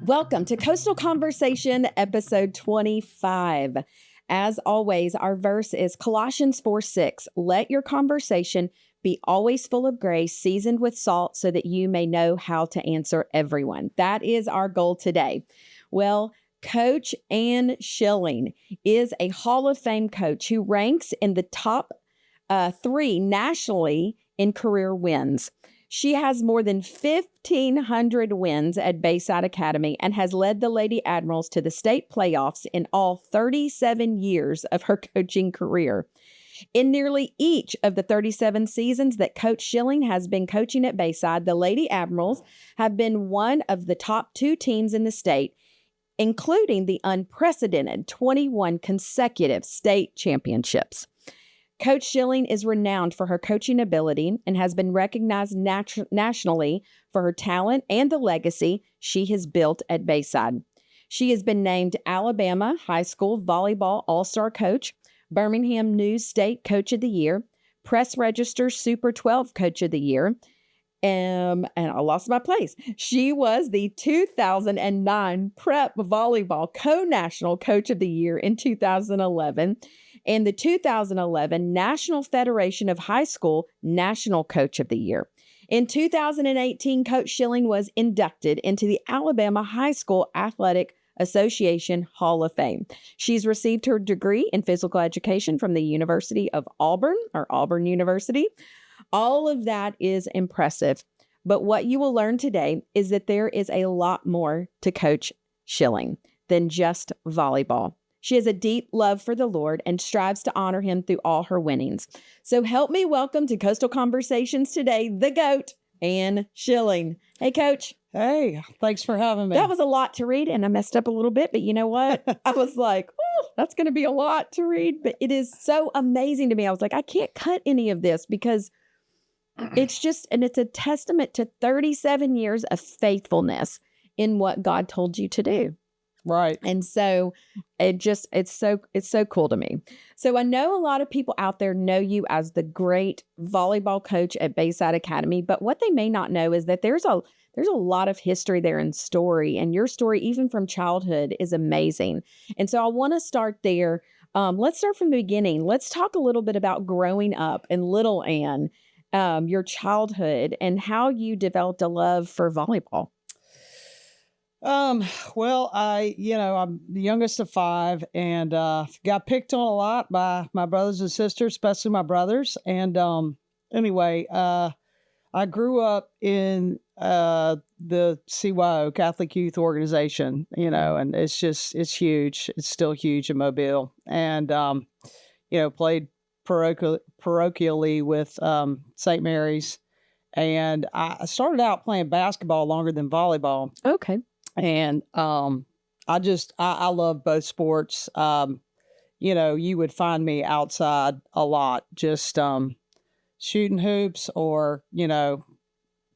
Welcome to Coastal Conversation, episode 25. As always, our verse is Colossians 4:6. Let your conversation be always full of grace, seasoned with salt, so that you may know how to answer everyone. That is our goal today. Well, Coach Ann Schilling is a Hall of Fame coach who ranks in the top 3 nationally in career wins. She has more than 1,500 wins at Bayside Academy and has led the Lady Admirals to the state playoffs in all 37 years of her coaching career. In nearly each of the 37 seasons that Coach Schilling has been coaching at Bayside, the Lady Admirals have been one of the top 2 teams in the state, including the unprecedented 21 consecutive state championships. Coach Schilling is renowned for her coaching ability and has been recognized nationally for her talent and the legacy she has built at Bayside. She has been named Alabama High School Volleyball All-Star Coach, Birmingham News State Coach of the Year, Press Register Super 12 Coach of the Year, and I lost my place. She was the 2009 Prep Volleyball Co-National Coach of the Year in 2011, and the 2011 National Federation of High School National Coach of the Year. In 2018, Coach Schilling was inducted into the Alabama High School Athletic Association Hall of Fame. She's received her degree in physical education from the University of Auburn, or Auburn University. All of that is impressive. But what you will learn today is that there is a lot more to Coach Schilling than just volleyball. She has a deep love for the Lord and strives to honor him through all her winnings. So help me welcome to Coastal Conversations today, the GOAT, Ann Schilling. Hey, Coach. Hey, thanks for having me. That was a lot to read, and I messed up a little bit, but you know what? I was like, oh, that's going to be a lot to read, but it is so amazing to me. I was like, I can't cut any of this because it's just, and it's a testament to 37 years of faithfulness in what God told you to do. Right. And so it's so cool to me. So I know a lot of people out there know you as the great volleyball coach at Bayside Academy, but what they may not know is that there's a lot of history there and story, and your story, even from childhood, is amazing. And so I want to start there. Let's start from the beginning. Let's talk a little bit about growing up and little Ann, your childhood, and how you developed a love for volleyball. Well, I'm the youngest of 5 and got picked on a lot by my brothers and sisters, especially my brothers. And anyway, I grew up in the CYO, Catholic Youth Organization, and it's huge. It's still huge in Mobile. And, played parochially with St. Mary's. And I started out playing basketball longer than volleyball. Okay. And I love both sports. You would find me outside a lot, just shooting hoops or,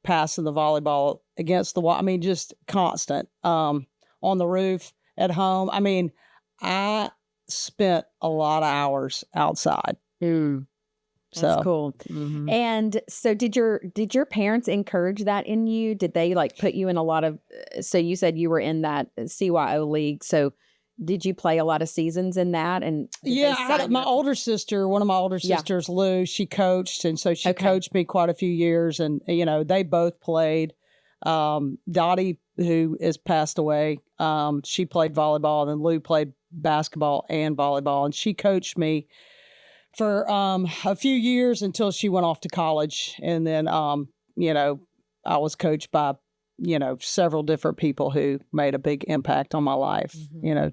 passing the volleyball against the wall. I mean, just constant on the roof at home. I mean, I spent a lot of hours outside. That's cool. Mm-hmm. And so did your parents encourage that in you? Did they put you in a lot of, so you said you were in that CYO league. So did you play a lot of seasons in that? And my older sister, one of my older sisters, Lou, she coached. And so she coached me quite a few years. And, they both played. Dottie, who has passed away, she played volleyball, and then Lou played basketball and volleyball. And she coached me for a few years until she went off to college. And then, I was coached by, several different people who made a big impact on my life,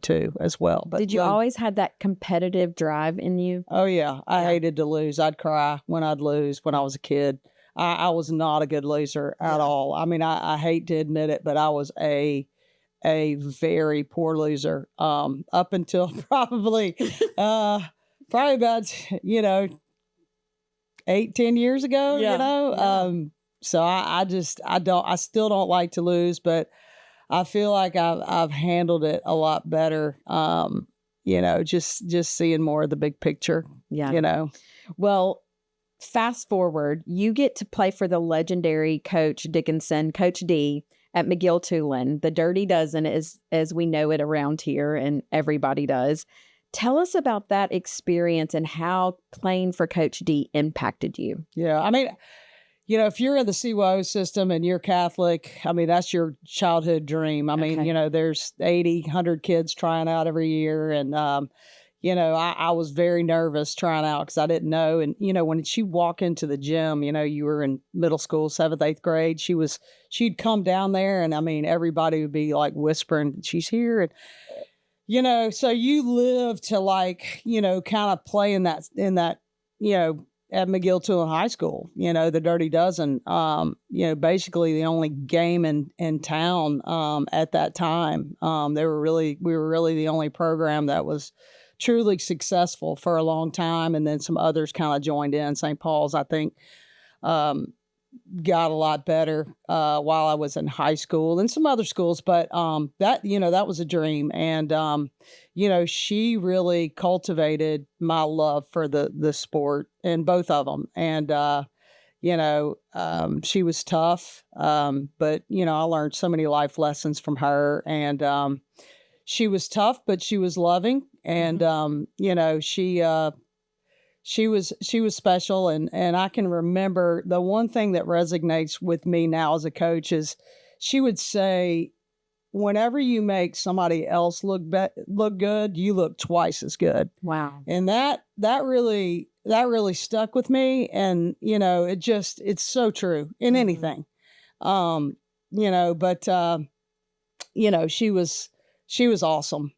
too, as well. But did you always have that competitive drive in you? Oh, yeah. I hated to lose. I'd cry when I'd lose when I was a kid. I was not a good loser at all. I mean, I hate to admit it, but I was a very poor loser up until probably about, 8-10 years ago, so I still don't like to lose, but I feel like I've handled it a lot better. Just seeing more of the big picture. Yeah. Well, fast forward, you get to play for the legendary Coach Dickinson, Coach D, at McGill-Tulane, the Dirty Dozen, as we know it around here, and everybody does. Tell us about that experience and how playing for Coach D impacted you. Yeah, I mean, if you're in the CYO system and you're Catholic, I mean, that's your childhood dream. I mean, Okay. there's 80, 100 kids trying out every year. And, I was very nervous trying out because I didn't know. And, when she'd walk into the gym, you were in middle school, 7th, 8th grade, she'd come down there and I mean, everybody would be like whispering, she's here. And, so you live to kind of play in that, at McGill-Tulane High School, the Dirty Dozen, basically the only game in town, at that time. We were really the only program that was truly successful for a long time. And then some others kind of joined in. St. Paul's, I think, got a lot better while I was in high school and some other schools, but that was a dream. And she really cultivated my love for the sport in both of them. And she was tough, but I learned so many life lessons from her. And she was tough, but she was loving. And she was special. And I can remember the one thing that resonates with me now as a coach is she would say, whenever you make somebody else look good, you look twice as good. Wow. And that really stuck with me. And, it's so true in anything. She was awesome.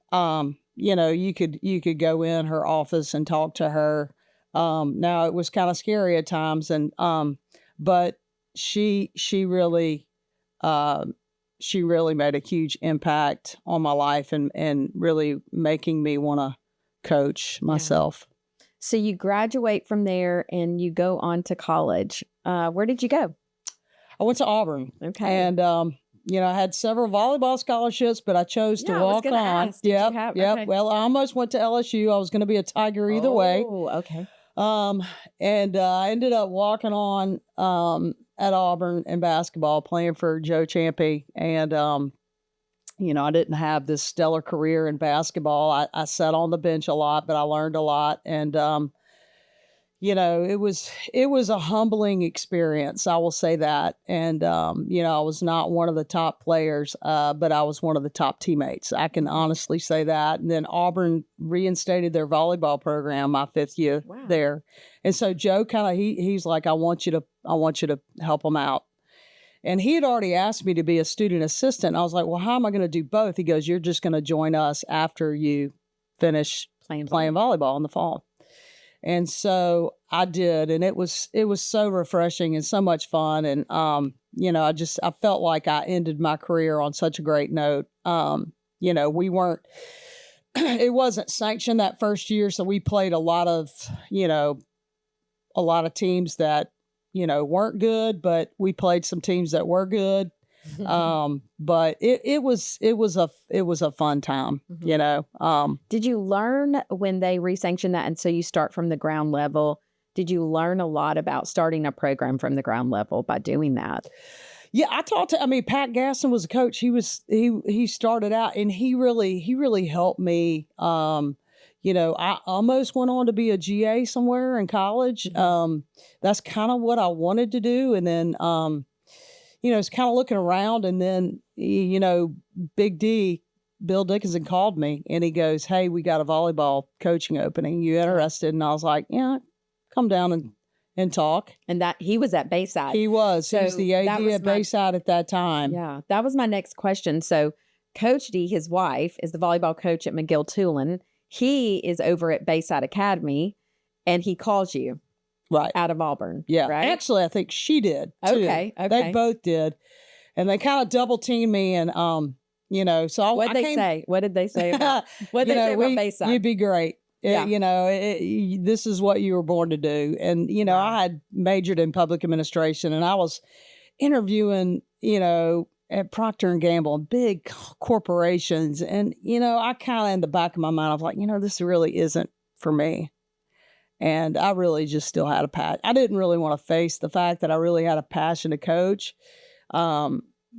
You could go in her office and talk to her. Now it was kind of scary at times, but she really made a huge impact on my life and really making me want to coach myself. Yeah. So you graduate from there and you go on to college. Where did you go? I went to Auburn. Okay. And, I had several volleyball scholarships, but I chose to walk on. Yep. Okay. Well, I almost went to LSU. I was going to be a Tiger either way. Oh, okay. And I ended up walking on at Auburn in basketball, playing for Joe Champy. And, I didn't have this stellar career in basketball. I sat on the bench a lot, but I learned a lot. And, it was a humbling experience. I will say that. And, I was not one of the top players, but I was one of the top teammates. I can honestly say that. And then Auburn reinstated their volleyball program my 5th year there. And so Joe he's like, I want you to help them out. And he had already asked me to be a student assistant. I was like, well, how am I going to do both? He goes, you're just going to join us after you finish playing volleyball in the fall. And so I did, and it was so refreshing and so much fun. And, I felt like I ended my career on such a great note. We weren't, it wasn't sanctioned that first year. So we played a lot of teams that, weren't good, but we played some teams that were good. But it was a fun time, Did you learn when they resanctioned that? And so you start from the ground level. Did you learn a lot about starting a program from the ground level by doing that? Yeah, Pat Gaston was a coach. He started out and he really helped me. I almost went on to be a GA somewhere in college. That's kind of what I wanted to do. And then, it's kind of looking around, and then, Big D, Bill Dickinson, called me and he goes, hey, we got a volleyball coaching opening. You interested? And I was like, yeah, come down and talk. And that he was at Bayside. He was. So he was the AD at Bayside at that time. Yeah, that was my next question. So Coach D, his wife, is the volleyball coach at McGill-Tulane. He is over at Bayside Academy, and he calls you. Right. Out of Auburn. Yeah. Right? Actually, I think she did, too. Okay. They both did. And they kind of double teamed me. And, so What did they say about Bayside? You'd be great. Yeah. This is what you were born to do. And, I had majored in public administration, and I was interviewing, at Procter & Gamble, big corporations. And, I kind of in the back of my mind, I was like, this really isn't for me. And I really just still had a passion. I didn't really want to face the fact that I really had a passion to coach.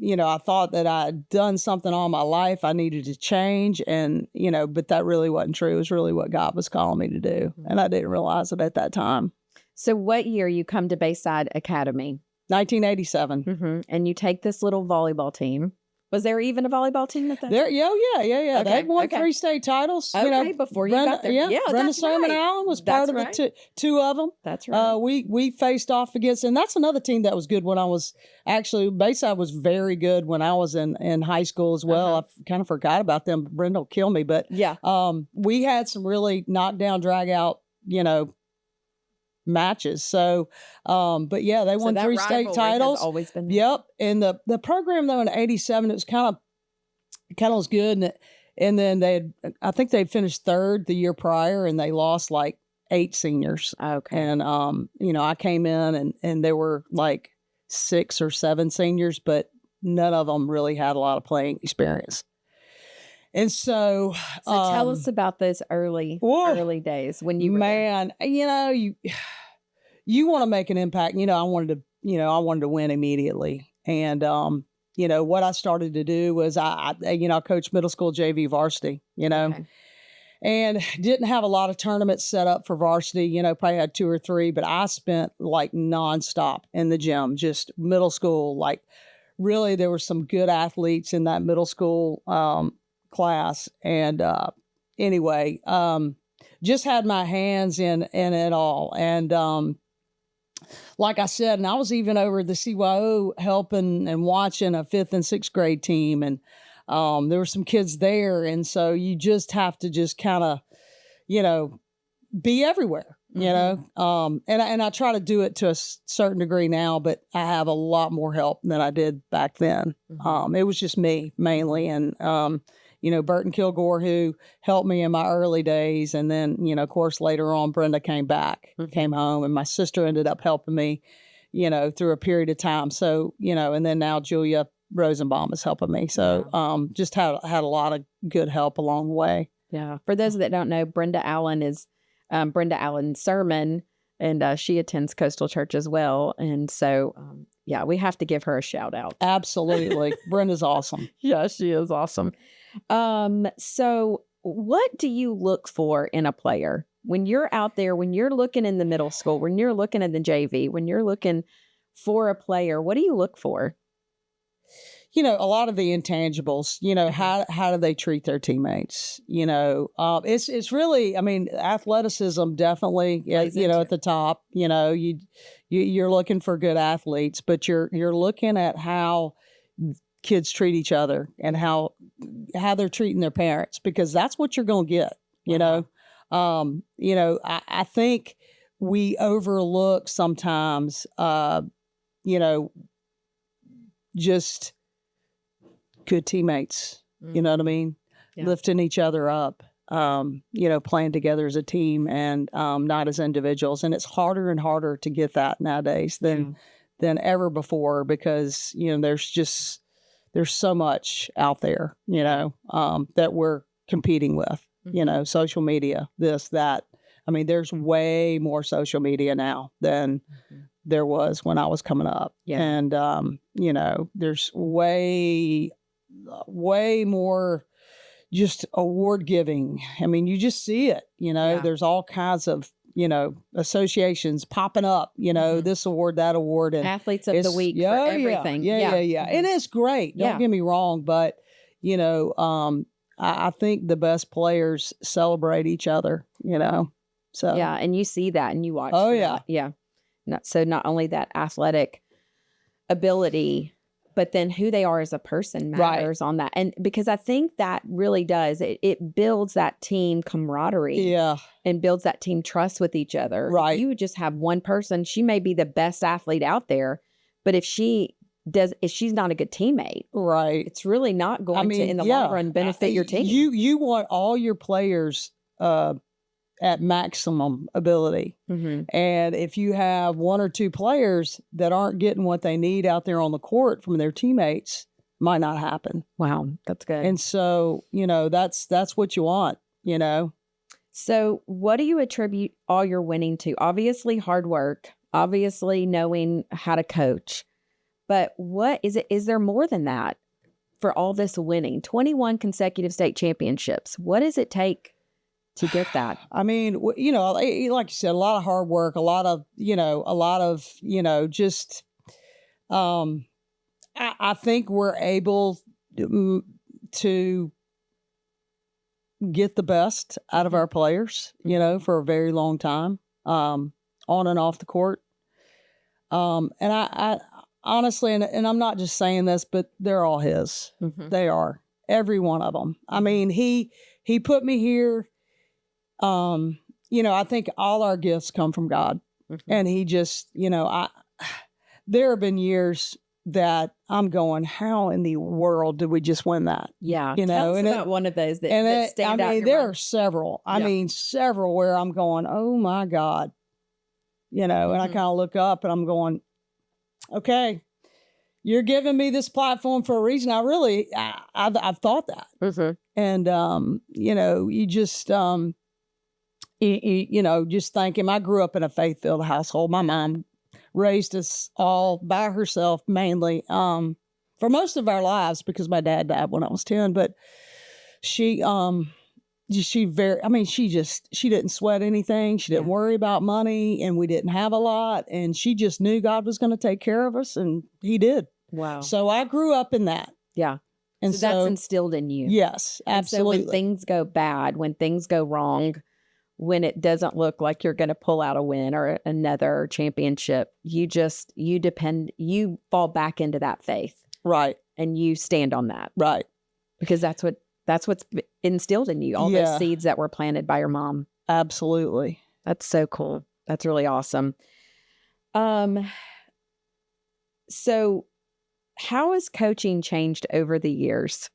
I thought that I'd done something all my life. I needed to change. And, but that really wasn't true. It was really what God was calling me to do. And I didn't realize it at that time. So what year you come to Bayside Academy? 1987. And you take this little volleyball team. Was there even a volleyball team at that there? time? Yeah. Okay, They won okay. 3 state titles. Okay, before you got there. Yeah, Brenda that's Sermon right. Allen was That's part of right. the two of them. That's right. We faced off against, and that's another team that was good when I was actually, Bayside was very good when I was in high school as well. I kind of forgot about them. Brenda will kill me, but yeah, we had some really knockdown, drag out, matches. So, but yeah, they won 3 state titles. Has always been there. Yep. And the program though in '87, it was kind of was good. And then I think they finished 3rd the year prior, and they lost like 8 seniors. Okay. And I came in and there were like 6 or 7 seniors, but none of them really had a lot of playing experience. And so tell us about those early days when you were there. You want to make an impact. I wanted to win immediately. And what I started to do was I coached middle school JV varsity, Okay. and didn't have a lot of tournaments set up for varsity, probably had 2 or 3, but I spent like nonstop in the gym, just middle school. Like really there were some good athletes in that middle school class. And anyway, just had my hands in it all. And like I said, and I was even over the CYO helping and watching a 5th and 6th grade team. And there were some kids there. And so you just have to just kind of, be everywhere, and I try to do it to a certain degree now, but I have a lot more help than I did back then. It was just me mainly. And, Burton Kilgore, who helped me in my early days. And then, of course, later on, Brenda came home, and my sister ended up helping me, through a period of time. So, and then now Julia Rosenbaum is helping me. So just had a lot of good help along the way. Yeah. For those that don't know, Brenda Allen is Brenda Allen Sermon, and she attends Coastal Church as well. And so, we have to give her a shout out. Absolutely. Brenda's awesome. Yeah, she is awesome. So what do you look for in a player when you're out there, when you're looking in the middle school, when you're looking at the JV, when you're looking for a player, what do you look for? A lot of the intangibles, how do they treat their teammates? It's really, athleticism definitely, at the top, you're looking for good athletes, but you're looking at how kids treat each other and how they're treating their parents, because that's what you're going to get, I think we overlook sometimes, just good teammates, you know what I mean? Yeah. Lifting each other up, playing together as a team and not as individuals. And it's harder and harder to get that nowadays than ever before, because, there's so much out there, that we're competing with, social media, this, that. There's way more social media now than there was when I was coming up. Yeah. And, there's way more just award giving. You just see it, there's all kinds of, associations popping up, this award, that award. And athletes of the week for everything. Yeah. And it's great. Don't get me wrong. But, I think the best players celebrate each other, so. Yeah. And you see that and you watch. Oh, that. Yeah. Not only that athletic ability, but then who they are as a person matters on that. And because I think that really does, it builds that team camaraderie. Yeah. And builds that team trust with each other. Right. If you would just have one person, she may be the best athlete out there, but if she's not a good teammate, right, it's really not going to, in the long run, benefit your team. You want all your players at maximum ability. And if you have 1 or 2 players that aren't getting what they need out there on the court from their teammates, might not happen. Wow, that's good. And so, that's what you want, So what do you attribute all your winning to? Obviously hard work, obviously knowing how to coach, But what is it? Is there more than that for all this winning? 21 consecutive state championships. What does it take to get that? I mean, you know, like you said, a lot of hard work, a lot of, just, I think we're able to get the best out of our players, for a very long time, on and off the court. And I honestly, and I'm not just saying this, but they're all his. Mm-hmm. They are, every one of them. I mean, he put me here. I think all our gifts come from God. Mm-hmm. And he just, there have been years that I'm going, how in the world did we just win that? Yeah. Tell us about one of those that stand out. There are several. I mean, several where I'm going, oh my God. And I kind of look up and I'm going, okay, you're giving me this platform for a reason. I've thought that. Mm-hmm. And, you just, just thinking, I grew up in a faith-filled household. My mom raised us all by herself, mainly, for most of our lives, because my dad died when I was 10, but she didn't sweat anything. She didn't worry about money, and we didn't have a lot. And she just knew God was going to take care of us, and he did. Wow. So I grew up in that. Yeah. And so that's instilled in you. Yes, absolutely. And so when things go bad, when things go wrong, when it doesn't look like you're going to pull out a win or another championship, you fall back into that faith. Right. And you stand on that. Right. Because that's what's instilled in you, all those seeds that were planted by your mom. Absolutely. That's so cool. That's really awesome. So how has coaching changed over the years?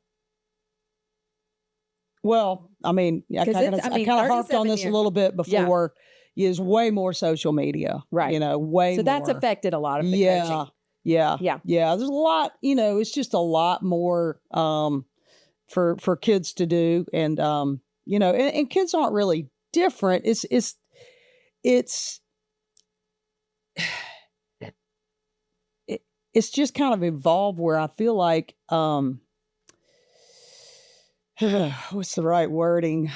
Well, I mean, I kind of harped on this a little bit before. Yeah. Is way more social media. Right. Way more. So that's affected a lot of the coaching. Yeah. There's a lot, it's just a lot more for kids to do. And, and kids aren't really different. It's just kind of evolved where I feel like, what's the right wording?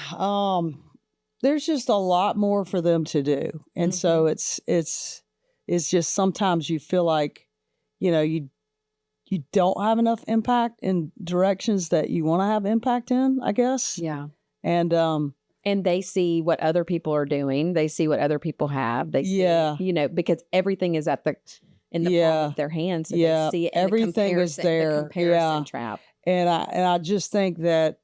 There's just a lot more for them to do. And so it's just sometimes you feel like, you don't have enough impact in directions that you want to have impact in, I guess. Yeah. And they see what other people are doing. They see what other people have. They see, because everything is in the palm of their hands. So they see it everything is there. The comparison trap. And I just think that,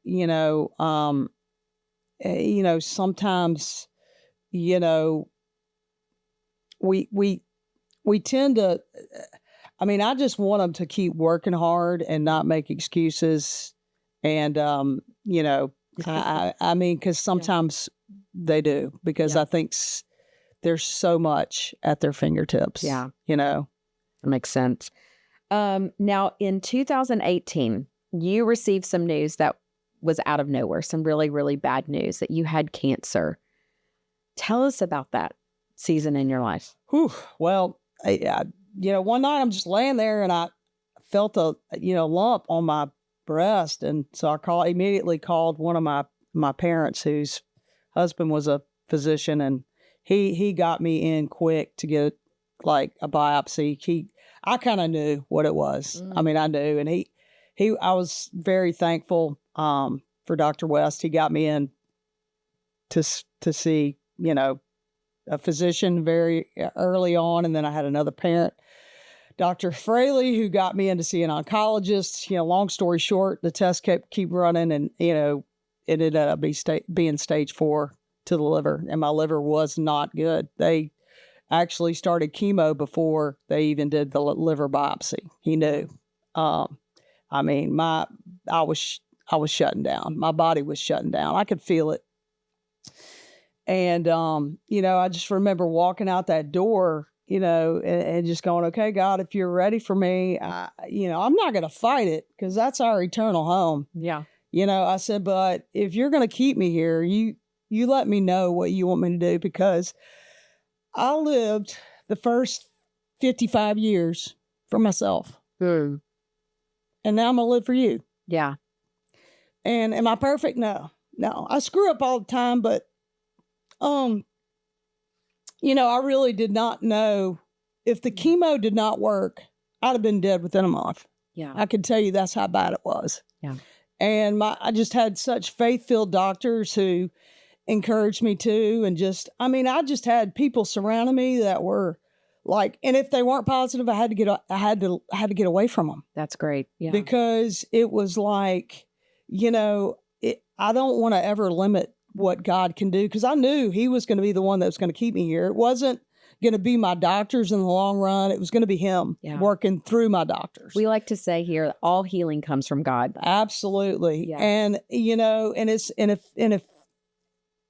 sometimes, we tend to, I just want them to keep working hard and not make excuses. And, because sometimes they do, because I think there's so much at their fingertips. Yeah. That makes sense. Now in 2018, you received some news that was out of nowhere, some really, really bad news that you had cancer. Tell us about that season in your life. Whew. Well, one night I'm just laying there and I felt a, lump on my breast. And so I immediately called one of my parents, whose husband was a physician, and he got me in quick to get like a biopsy. I kind of knew what it was. I mean, I knew, and I was very thankful for Dr. West. He got me in to see, a physician very early on. And then I had another parent, Dr. Fraley, who got me in to see an oncologist. Long story short, the test keep running, and, it ended up being stage 4 to the liver. And my liver was not good. They actually started chemo before they even did the liver biopsy. He knew. I was shutting down. My body was shutting down. I could feel it. And, I just remember walking out that door, and just going, okay, God, if you're ready for me, I'm not going to fight it, because that's our eternal home. Yeah. I said, but if you're going to keep me here, you let me know what you want me to do, because I lived the first 55 years for myself. Hmm. And now I'm going to live for you. Yeah. And am I perfect? No. I screw up all the time, but, I really did not know if the chemo did not work, I'd have been dead within a month. Yeah. I can tell you that's how bad it was. Yeah. And I just had such faith-filled doctors who encouraged me to, and I just had people surrounding me that were like, and if they weren't positive, I had to get away from them. That's great. Yeah. Because it was like, I don't want to ever limit what God can do, because I knew he was going to be the one that was going to keep me here. It wasn't going to be my doctors in the long run. It was going to be him working through my doctors. We like to say here, all healing comes from God. Absolutely. Yeah. And,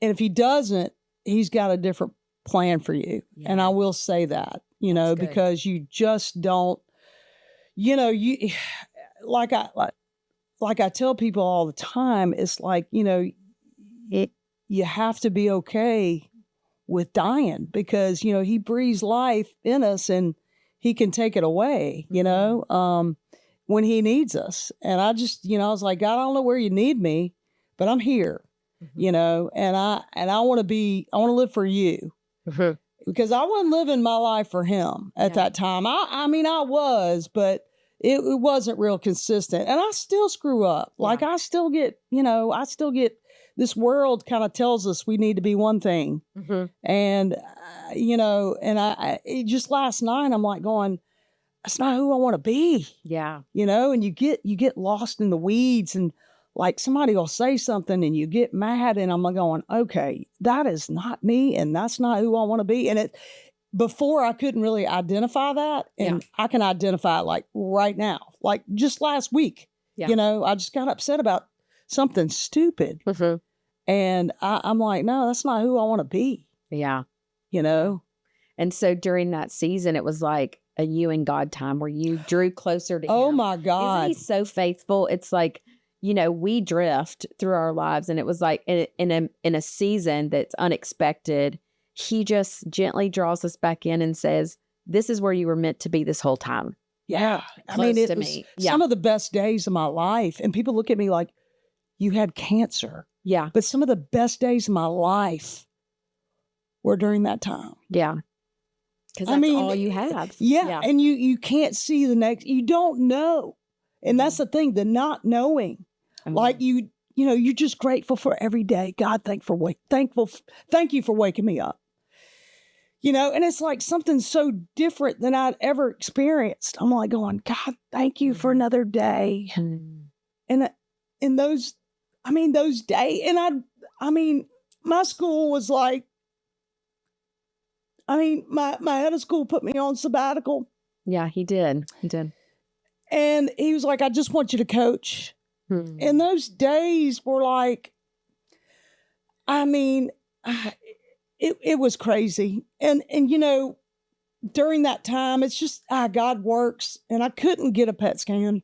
if he doesn't, he's got a different plan for you. Yeah. And I will say that, because you just don't, you like I tell people all the time, it's like, you have to be okay with dying, because, he breathes life in us and he can take it away, when he needs us. And I just, I was like, God, I don't know where you need me, but I'm here, and I want to live for you, because I wasn't living my life for him at that time. I was, but it wasn't real consistent, and I still screw up. Yeah. Like I still get this world kind of tells us we need to be one thing. And, just last night, I'm like going, that's not who I want to be. Yeah. And you get lost in the weeds, and like somebody will say something and you get mad, and I'm going, okay, that is not me. And that's not who I want to be. And before I couldn't really identify that. And I can identify it like right now, like just last week, I just got upset about something stupid. And I'm like, no, that's not who I want to be. Yeah. And so during that season, it was like a you and God time where you drew closer to him. Oh my God. Isn't he so faithful? It's like, we drift through our lives, and it was like in a season that's unexpected, he just gently draws us back in and says, this is where you were meant to be this whole time. Yeah. It was some of the best days of my life. And people look at me like, you had cancer. Yeah. But some of the best days of my life were during that time. Yeah. Because that's all you have. Yeah. And you can't see the next, you don't know. And that's the thing, the not knowing. Like you're just grateful for every day. God, thank you for waking me up. And it's like something so different than I'd ever experienced. I'm like going, God, thank you for another day. And in those days, and my school was like, my head of school put me on sabbatical. Yeah, he did. And he was like, I just want you to coach. And those days were like, it was crazy. And during that time, it's just, God works. And I couldn't get a PET scan.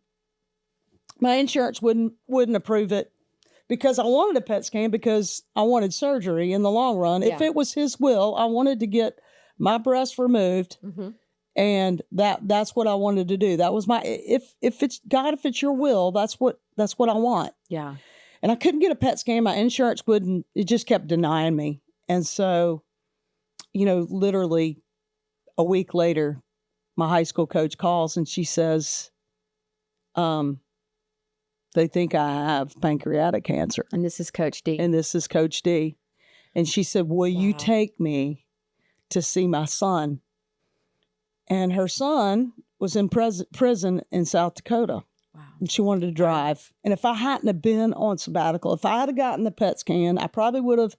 My insurance wouldn't approve it, because I wanted a PET scan because I wanted surgery in the long run. Yeah. If it was his will, I wanted to get my breast removed. And that's what I wanted to do. That was if it's God, if it's your will, that's what I want. Yeah. And I couldn't get a PET scan. My insurance it just kept denying me. And so, literally a week later, my high school coach calls and she says, they think I have pancreatic cancer. And this is Coach D. And she said, will you take me to see my son? And her son was in prison in South Dakota. Wow. And she wanted to drive. And if I hadn't have been on sabbatical, if I had gotten the PET scan, I probably would have,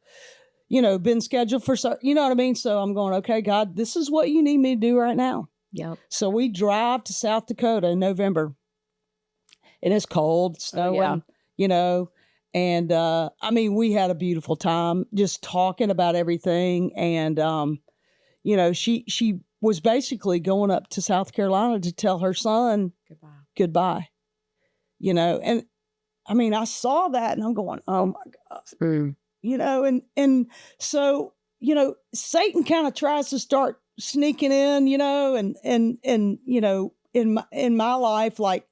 been scheduled for, you know what I mean? So I'm going, okay, God, this is what you need me to do right now. Yep. So we drive to South Dakota in November. And it's cold, snowing, and we had a beautiful time just talking about everything. And, she was basically going up to South Carolina to tell her son goodbye. And I saw that and I'm going, oh my God, and so, Satan kind of tries to start sneaking in, and in my life, like,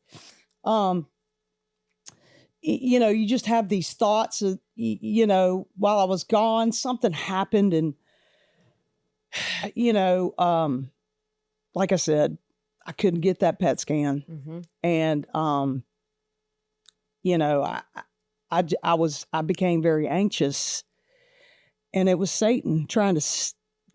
you know, you just have these thoughts of, you know, while I was gone, something happened. And, you know, like I said, I couldn't get that PET scan. Mm-hmm. And, you know, I became very anxious, and it was Satan trying to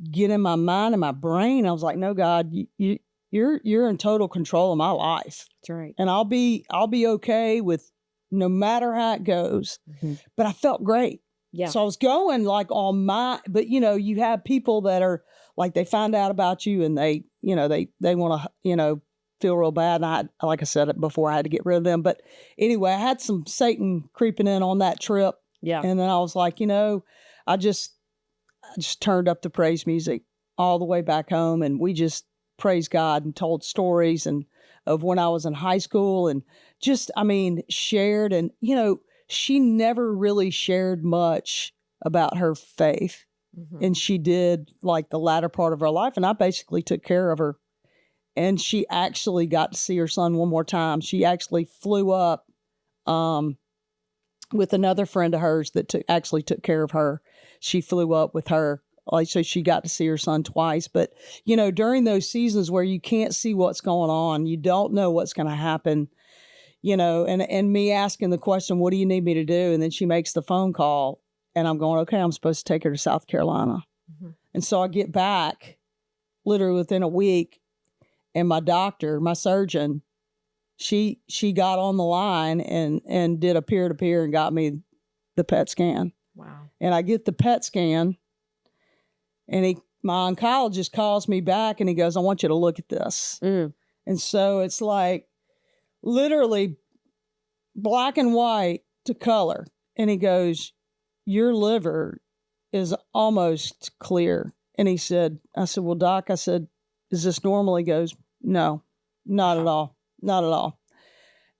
get in my mind and my brain. I was like, no, God, you're in total control of my life. That's right. And I'll be okay with no matter how it goes. Mm-hmm. But I felt great. Yeah. So I was going like on but you know, you have people that are like, they find out about you and they, you know, they want to, you know, feel real bad. And like I said it before, I had to get rid of them. But anyway, I had some Satan creeping in on that trip. Yeah. And then I was like, you know, I just turned up the praise music all the way back home, and we just praised God and told stories and of when I was in high school, and just, I mean, shared. And, you know, she never really shared much about her faith. Mm-hmm. And she did like the latter part of her life. And I basically took care of her. And she actually got to see her son one more time. She actually flew up with another friend of hers that actually took care of her. She flew up with her. Like, so she got to see her son twice. But, you know, during those seasons where you can't see what's going on, you don't know what's going to happen, you know, and me asking the question, what do you need me to do? And then she makes the phone call, and I'm going, okay, I'm supposed to take her to South Carolina. Mm-hmm. And so I get back literally within a week, and my doctor, my surgeon, she got on the line and did a peer-to-peer and got me the PET scan. Wow. And I get the PET scan, and my oncologist calls me back and he goes, I want you to look at this. Mm. And so it's like literally black and white to color. And he goes, your liver is almost clear. And I said, well, doc, I said, is this normal? He goes, no, not at all. Not at all.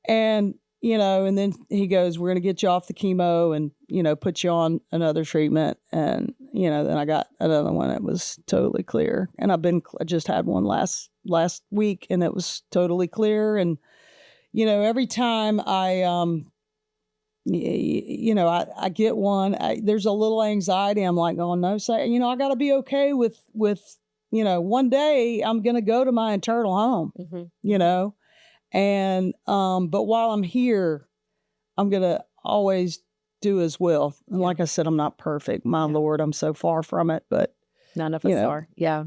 And, you know, and then he goes, we're going to get you off the chemo and, you know, put you on another treatment. And, you know, then I got another one that was totally clear. And I just had one last week, and it was totally clear. And, you know, every time I get one, there's a little anxiety. I'm like, oh no, you know, I got to be okay with, you know, one day I'm going to go to my eternal home, mm-hmm. you know? And, but while I'm here, I'm going to always do his will. And like I said, I'm not perfect. My Lord, I'm so far from it, but none of us are. Yeah.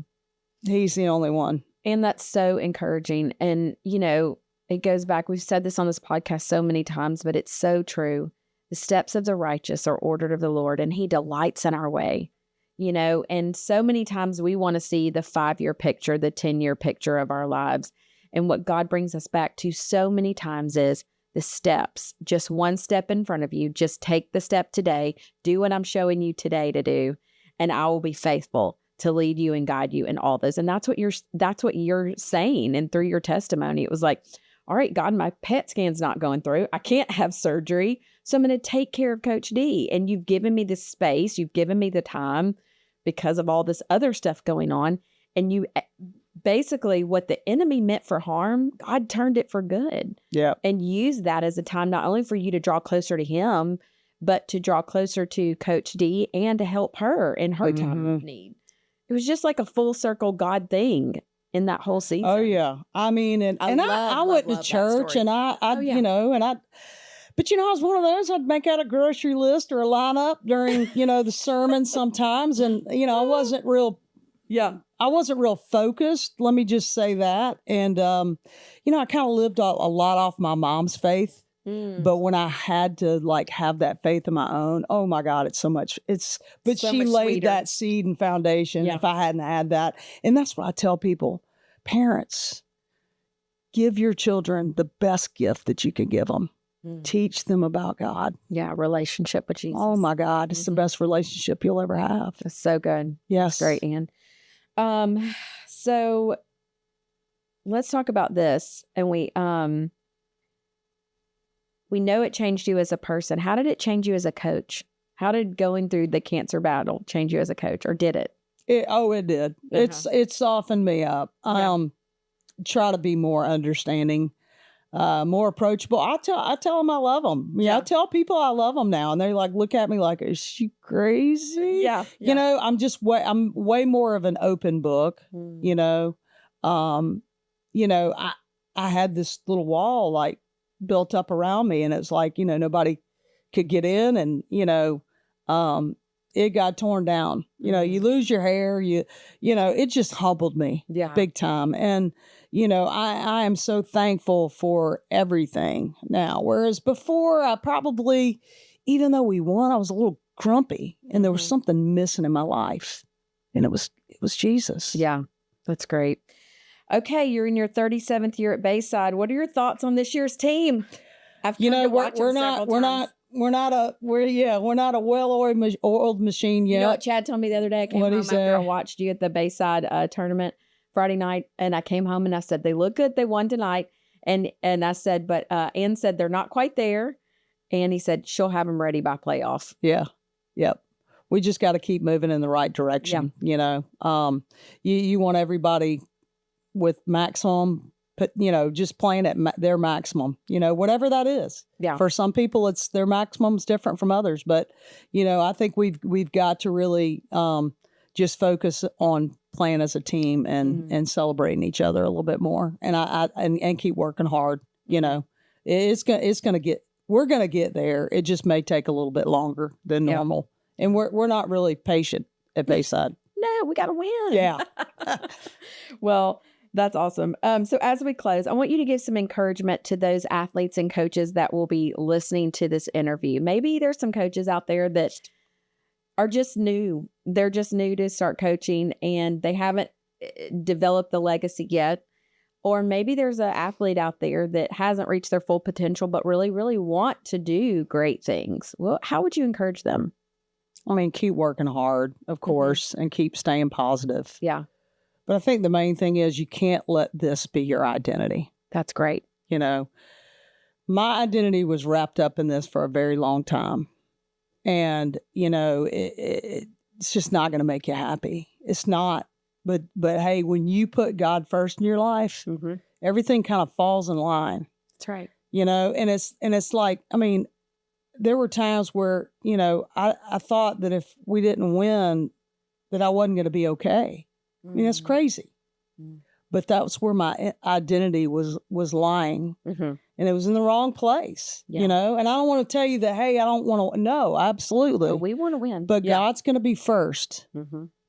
He's the only one. And that's so encouraging. And, you know, it goes back, we've said this on this podcast so many times, but it's so true. The steps of the righteous are ordered of the Lord, and he delights in our way, you know, and so many times we want to see the 5-year picture, the 10-year picture of our lives. And what God brings us back to so many times is the steps, just one step in front of you. Just take the step today, do what I'm showing you today to do, and I will be faithful to lead you and guide you in all those. And that's what you're saying. And through your testimony, it was like, all right, God, my PET scan's not going through. I can't have surgery. So I'm going to take care of Coach D. And you've given me the space. You've given me the time because of all this other stuff going on. And you basically, what the enemy meant for harm, God turned it for good. Yeah. And used that as a time not only for you to draw closer to him, but to draw closer to Coach D and to help her in her time of need. It was just like a full circle God thing in that whole season. Oh yeah. I mean, I went to church, and you know, but you know, I was one of those, I'd make out a grocery list or a lineup during, you know, the sermon sometimes. And, you know, I wasn't real focused. Let me just say that. And, you know, I kind of lived a lot off my mom's faith. But when I had to like have that faith of my own, oh my God, it's so much. But so she laid sweeter. That seed and foundation. Yeah. If I hadn't had that. And that's what I tell people, parents, give your children the best gift that you can give them. Teach them about God. Yeah. Relationship with Jesus. Oh my God. It's the best relationship you'll ever have. That's so good. Yes. That's great, Ann. So let's talk about this. And we know it changed you as a person. How did it change you as a coach? How did going through the cancer battle change you as a coach, or did it? It did. Uh-huh. It softened me up. Yeah. try to be more understanding, more approachable. I tell them I love them. I tell people I love them now, and they like look at me like, is she crazy? Yeah. I'm way more of an open book. I had this little wall like built up around me, and it's like, nobody could get in, and, it got torn down. You lose your hair, it just humbled me big time. And, I am so thankful for everything now. Whereas before, I probably, even though we won, I was a little grumpy, and there was something missing in my life, and it was Jesus. Yeah, that's great. Okay, you're in your 37th year at Bayside. What are your thoughts on this year's team? We're not a well-oiled machine yet. You know what Chad told me the other day? I came home after I watched you at the Bayside tournament Friday night, and I came home and I said, they look good. They won tonight. And I said, but Ann said they're not quite there. And he said, she'll have them ready by playoff. Yeah. Yep. We just got to keep moving in the right direction. You want everybody with maximum, just playing at their maximum, whatever that is. Yeah. For some people, it's their maximum's different from others, but I think we've got to really just focus on playing as a team and celebrating each other a little bit more, and keep working hard. We're gonna get there. It just may take a little bit longer than normal, and we're not really patient at Bayside. No, we got to win. Yeah. Well, that's awesome. So as we close, I want you to give some encouragement to those athletes and coaches that will be listening to this interview. Maybe there's some coaches out there that are just new. They're just new to start coaching, and they haven't developed the legacy yet. Or maybe there's an athlete out there that hasn't reached their full potential, but really, really want to do great things. Well, how would you encourage them? I mean, keep working hard, of course, and keep staying positive. Yeah. But I think the main thing is you can't let this be your identity. That's great. My identity was wrapped up in this for a very long time. And, it's just not going to make you happy. It's not. But hey, when you put God first in your life, everything kind of falls in line. That's right. And it's like, I mean, there were times where, I thought that if we didn't win, that I wasn't going to be okay. I mean, that's crazy. But that's where my identity was lying. And it was in the wrong place, And I don't want to tell you that, hey, I don't want to. No, absolutely. But we want to win. But God's going to be first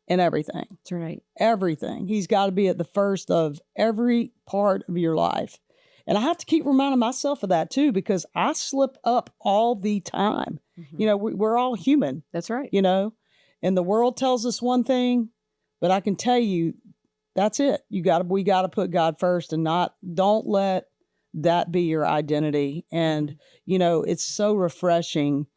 in everything. That's right. Everything. He's got to be at the first of every part of your life. And I have to keep reminding myself of that too, because I slip up all the time. We're all human. That's right. And the world tells us one thing, but I can tell you, that's it. We got to put God first, and don't let that be your identity. And, it's so refreshing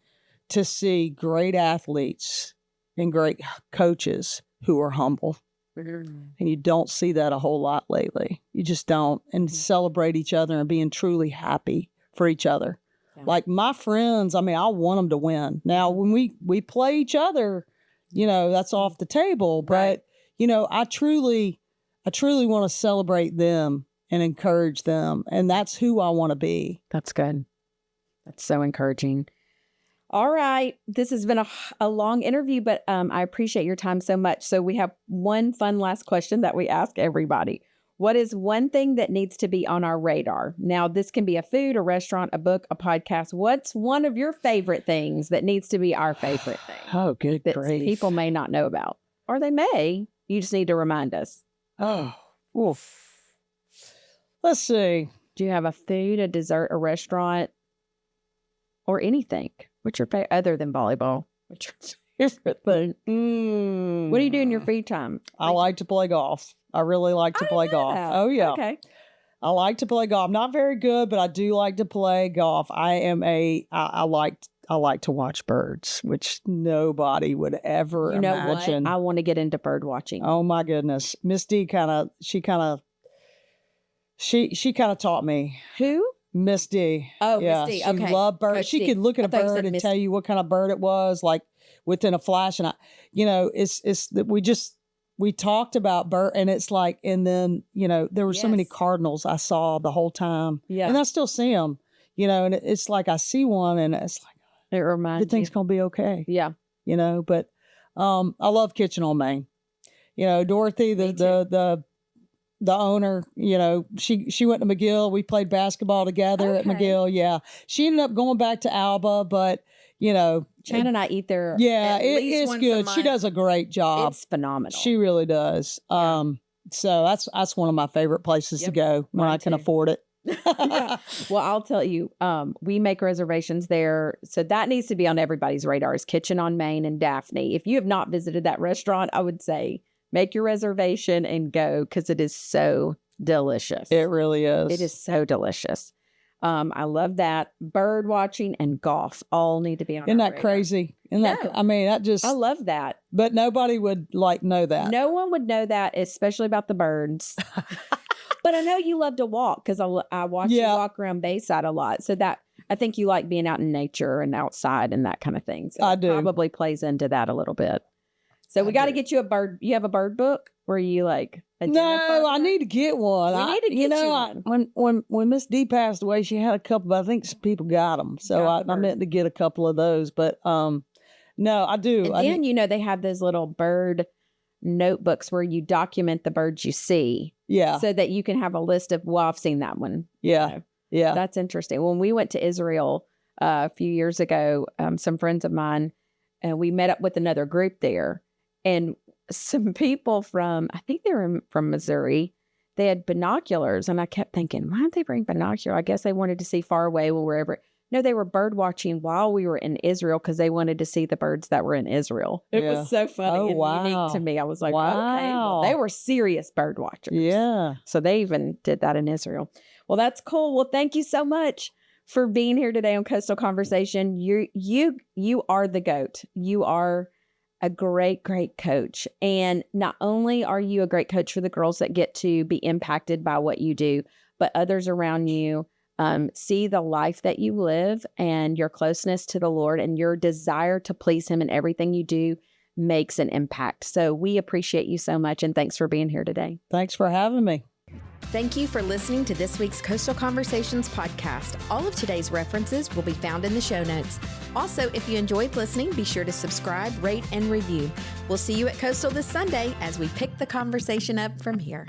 to see great athletes and great coaches who are humble. And you don't see that a whole lot lately. You just don't. And celebrate each other and being truly happy for each other. Yeah. Like my friends, I mean, I want them to win. Now, when we play each other, that's off the table. But, I truly want to celebrate them and encourage them. And that's who I want to be. That's good. That's so encouraging. All right. This has been a long interview, but I appreciate your time so much. So we have one fun last question that we ask everybody. What is one thing that needs to be on our radar? Now, this can be a food, a restaurant, a book, a podcast. What's one of your favorite things that needs to be our favorite thing? Oh, good that grief. People may not know about. Or they may. You just need to remind us. Oh, oof. Let's see. Do you have a food, a dessert, a restaurant, or anything? What's your favorite, other than volleyball? What's your favorite thing? What do you do in your free time? I like to play golf. I really like to play golf. Oh, yeah. Okay. I like to play golf. Not very good, but I do like to play golf. I like to watch birds, which nobody would ever imagine. What? I want to get into bird watching. Oh my goodness. Miss D she kind of taught me. Who? Miss D. Oh, yeah, Miss D. She Okay. loved birds. Coach She D. could look at a bird and tell you what kind of bird it was, like within a flash. And we talked about bird, and it's like, and then, there were so many Yes. cardinals I saw the whole time. Yeah. And I still see them, and it's like I see one and it's like, It reminds everything's you. going to be okay. Yeah. But I love Kitchen on Main. Dorothy, Me too. the owner, she went to McGill. We played basketball together at Okay. McGill. Yeah. She ended up going back to Alba, but Chad and I eat there. yeah, at least it's once a good. She month. does a great job. It's phenomenal. She really does. Yeah. So that's one of my favorite places to Yep, go when mine I can too. afford it. Yeah. Well, I'll tell you, we make reservations there. So that needs to be on everybody's radar is Kitchen on Main and Daphne. If you have not visited that restaurant, I would say make your reservation and go because it is so delicious. It really is. It is so delicious. I love that. Bird watching and golf all need to be on Isn't our that radar. crazy? Isn't that, No. I mean, that just, I love that. but nobody would know that. No one would know that, especially about the birds. But I know you love to walk because I watch you Yeah. walk around Bayside a lot. So that I think you like being out in nature and outside and that kind of thing. So I it do. probably plays into that a little bit. So we I got to do. get you a bird. You have a bird book where you like identify No, I them? need to get one. We need to get you one. When Miss D passed away, she had a couple, but I think some people got them. So Got the I bird. meant to get a couple of those. But no, I do. And I then need- they have those little bird notebooks where you document the birds you see yeah, so that you can have a list of, well, I've seen that one. yeah, know. yeah. That's interesting. When we went to Israel a few years ago, some friends of mine, and we met up with another group there, and some people from, I think they were from Missouri, they had binoculars, and I kept thinking, why did they bring binoculars? I guess they wanted to see far away when wherever. No, they were bird watching while we were in Israel because they wanted to see the birds that were in Israel. It Yeah. was so funny Oh, and wow. unique to me. I was like, okay, well, Wow. they were serious bird watchers. Yeah. So they even did that in Israel. Well, that's cool. Well, thank you so much for being here today on Coastal Conversation. You are the GOAT. You are a great, great coach. And not only are you a great coach for the girls that get to be impacted by what you do, but others around you see the life that you live and your closeness to the Lord and your desire to please Him in everything you do makes an impact. So we appreciate you so much. And thanks for being here today. Thanks for having me. Thank you for listening to this week's Coastal Conversations podcast. All of today's references will be found in the show notes. Also, if you enjoyed listening, be sure to subscribe, rate, and review. We'll see you at Coastal this Sunday as we pick the conversation up from here.